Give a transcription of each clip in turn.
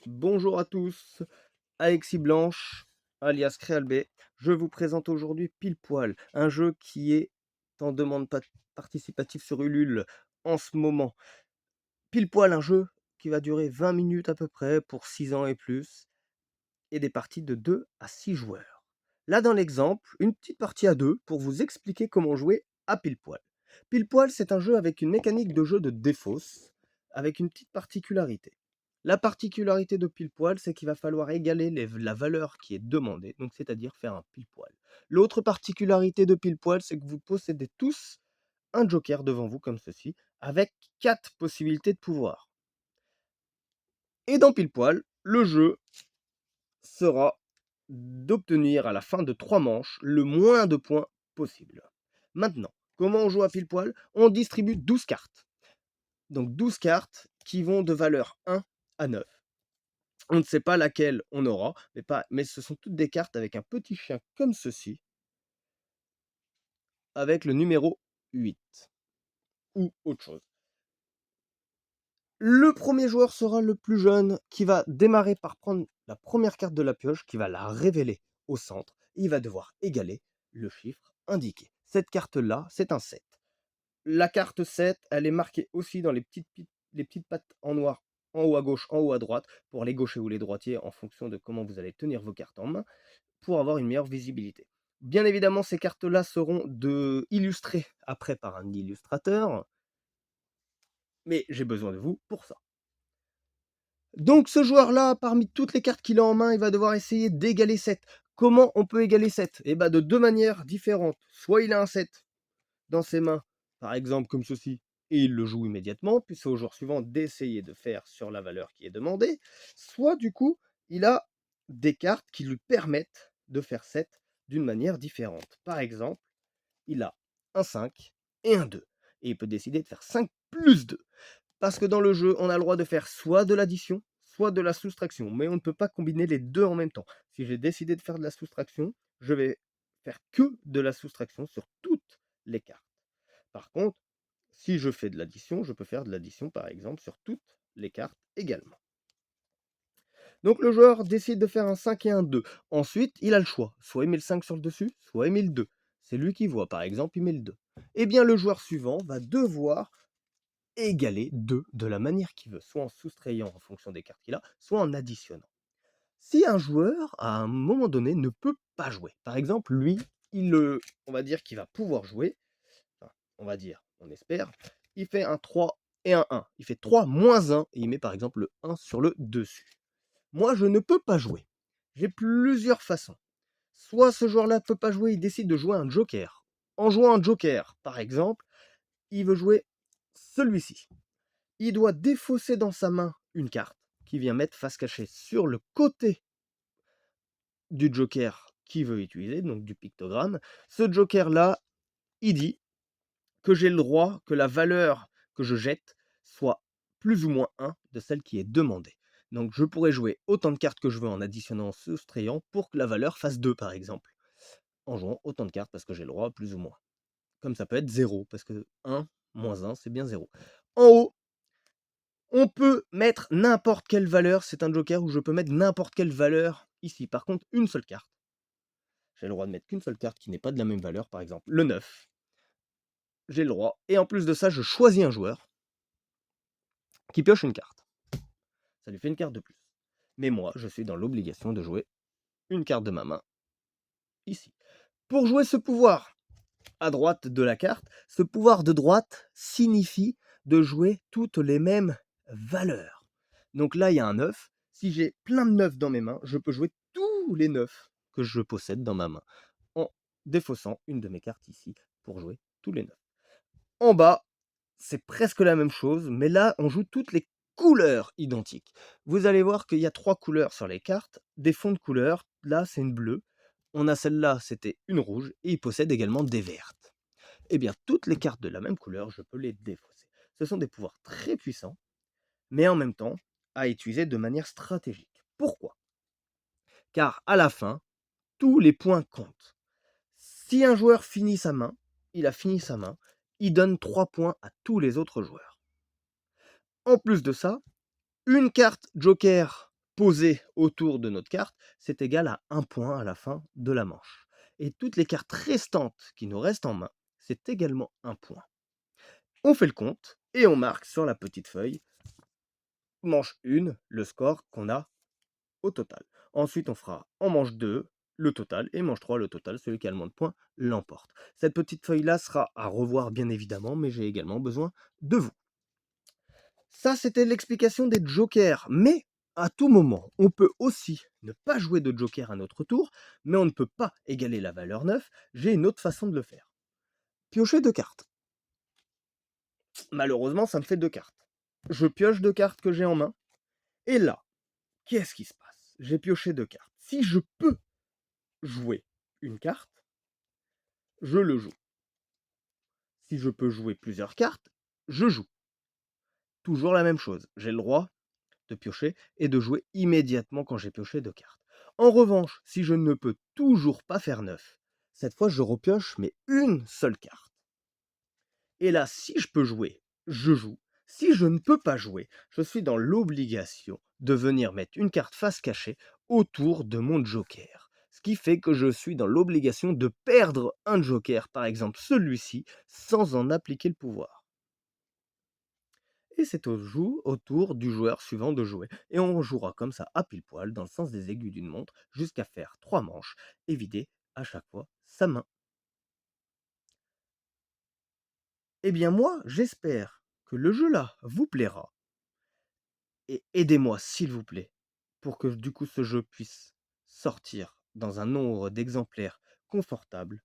Bonjour à tous, Alexis Blanche, alias Créalbé. Je vous présente aujourd'hui Pile Poil, un jeu qui est en demande participative sur Ulule en ce moment. Pile Poil, un jeu qui va durer 20 minutes à peu près pour 6 ans et plus, et des parties de 2 à 6 joueurs. Là, dans l'exemple, une petite partie à 2 pour vous expliquer comment jouer à Pile Poil. Pile Poil, c'est un jeu avec une mécanique de jeu de défausse, avec une petite particularité. La particularité de Pile Poil, c'est qu'il va falloir égaler la valeur qui est demandée, donc c'est-à-dire faire un Pile Poil. L'autre particularité de Pile Poil, c'est que vous possédez tous un joker devant vous comme ceci, avec 4 possibilités de pouvoir. Et dans Pile Poil, le jeu sera d'obtenir à la fin de 3 manches le moins de points possible. Maintenant, comment on joue à Pile Poil? On distribue 12 cartes. Donc 12 cartes qui vont de valeur 1 à 9. On ne sait pas laquelle on aura, mais ce sont toutes des cartes avec un petit chien comme ceci, avec le numéro 8 ou autre chose. Le premier joueur sera le plus jeune qui va démarrer par prendre la première carte de la pioche, qui va la révéler au centre. Et il va devoir égaler le chiffre indiqué. Cette carte-là, c'est un 7. La carte 7, elle est marquée aussi dans les petites pattes en noir, en haut à gauche, en haut à droite, pour les gauchers ou les droitiers, en fonction de comment vous allez tenir vos cartes en main, pour avoir une meilleure visibilité. Bien évidemment, ces cartes-là seront illustrées après par un illustrateur, mais j'ai besoin de vous pour ça. Donc ce joueur-là, parmi toutes les cartes qu'il a en main, il va devoir essayer d'égaler 7. Comment on peut égaler 7? Eh bien de deux manières différentes. Soit il a un 7 dans ses mains, par exemple comme ceci, et il le joue immédiatement, puis c'est au joueur suivant d'essayer de faire sur la valeur qui est demandée. Soit du coup, il a des cartes qui lui permettent de faire 7 d'une manière différente. Par exemple, il a un 5 et un 2. Et il peut décider de faire 5 plus 2. Parce que dans le jeu, on a le droit de faire soit de l'addition, soit de la soustraction, mais on ne peut pas combiner les deux en même temps. Si j'ai décidé de faire de la soustraction, je vais faire que de la soustraction sur toutes les cartes. Par contre, si je fais de l'addition, je peux faire de l'addition par exemple sur toutes les cartes également. Donc le joueur décide de faire un 5 et un 2. Ensuite, il a le choix. Soit il met le 5 sur le dessus, soit il met le 2. C'est lui qui voit, par exemple, il met le 2. Eh bien, le joueur suivant va devoir égaler 2 de la manière qu'il veut, soit en soustrayant en fonction des cartes qu'il a, soit en additionnant. Si un joueur, à un moment donné, ne peut pas jouer, par exemple, lui, on va dire qu'il va pouvoir jouer, enfin, on va dire, on espère, il fait un 3 et un 1. Il fait 3 moins 1 et il met par exemple le 1 sur le dessus. Moi, je ne peux pas jouer. J'ai plusieurs façons. Soit ce joueur-là ne peut pas jouer, il décide de jouer un joker. En jouant un joker, par exemple, il veut jouer celui-ci. Il doit défausser dans sa main une carte qui vient mettre face cachée sur le côté du joker qu'il veut utiliser, donc du pictogramme. Ce joker-là, il dit que j'ai le droit que la valeur que je jette soit plus ou moins 1 de celle qui est demandée. Donc je pourrais jouer autant de cartes que je veux en additionnant, en soustrayant, pour que la valeur fasse 2 par exemple, en jouant autant de cartes parce que j'ai le droit plus ou moins. Comme ça peut être 0, parce que 1 moins 1, c'est bien 0. En haut, on peut mettre n'importe quelle valeur, c'est un joker où je peux mettre n'importe quelle valeur ici. Par contre, une seule carte. J'ai le droit de mettre qu'une seule carte qui n'est pas de la même valeur, par exemple le 9. J'ai le droit. Et en plus de ça, je choisis un joueur qui pioche une carte. Ça lui fait une carte de plus. Mais moi, je suis dans l'obligation de jouer une carte de ma main ici. Pour jouer ce pouvoir à droite de la carte, ce pouvoir de droite signifie de jouer toutes les mêmes valeurs. Donc là, il y a un 9. Si j'ai plein de 9 dans mes mains, je peux jouer tous les 9 que je possède dans ma main en défaussant une de mes cartes ici pour jouer tous les 9. En bas, c'est presque la même chose, mais là, on joue toutes les couleurs identiques. Vous allez voir qu'il y a 3 couleurs sur les cartes, des fonds de couleurs. Là, c'est une bleue. On a celle-là, c'était une rouge, et il possède également des vertes. Eh bien, toutes les cartes de la même couleur, je peux les défausser. Ce sont des pouvoirs très puissants, mais en même temps, à utiliser de manière stratégique. Pourquoi? Car à la fin, tous les points comptent. Si un joueur finit sa main, il a fini sa main, il donne 3 points à tous les autres joueurs. En plus de ça, une carte joker posées autour de notre carte, c'est égal à un point à la fin de la manche. Et toutes les cartes restantes qui nous restent en main, c'est également un point. On fait le compte et on marque sur la petite feuille, manche 1, le score qu'on a au total. Ensuite, on fera en manche 2 le total et manche 3 le total. Celui qui a le moins de points l'emporte. Cette petite feuille-là sera à revoir bien évidemment, mais j'ai également besoin de vous. Ça, c'était l'explication des jokers. Mais à tout moment, on peut aussi ne pas jouer de joker à notre tour, mais on ne peut pas égaler la valeur 9. J'ai une autre façon de le faire. Piocher 2 cartes. Malheureusement, ça me fait 2 cartes. Je pioche 2 cartes que j'ai en main. Et là, qu'est-ce qui se passe? J'ai pioché 2 cartes. Si je peux jouer une carte, je le joue. Si je peux jouer plusieurs cartes, je joue. Toujours la même chose. J'ai le droit de piocher et de jouer immédiatement quand j'ai pioché 2 cartes. En revanche, si je ne peux toujours pas faire 9, cette fois je repioche mais une seule carte. Et là, si je peux jouer, je joue. Si je ne peux pas jouer, je suis dans l'obligation de venir mettre une carte face cachée autour de mon joker. Ce qui fait que je suis dans l'obligation de perdre un joker, par exemple celui-ci, sans en appliquer le pouvoir. Et c'est au tour du joueur suivant de jouer. Et on jouera comme ça à pile poil dans le sens des aiguilles d'une montre jusqu'à faire 3 manches et vider à chaque fois sa main. Eh bien moi, j'espère que le jeu là vous plaira. Et aidez-moi s'il vous plaît, pour que du coup ce jeu puisse sortir dans un nombre d'exemplaires confortable.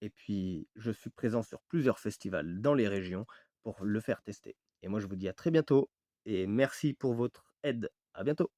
Et puis je suis présent sur plusieurs festivals dans les régions pour le faire tester. Et moi je vous dis à très bientôt et merci pour votre aide. À bientôt.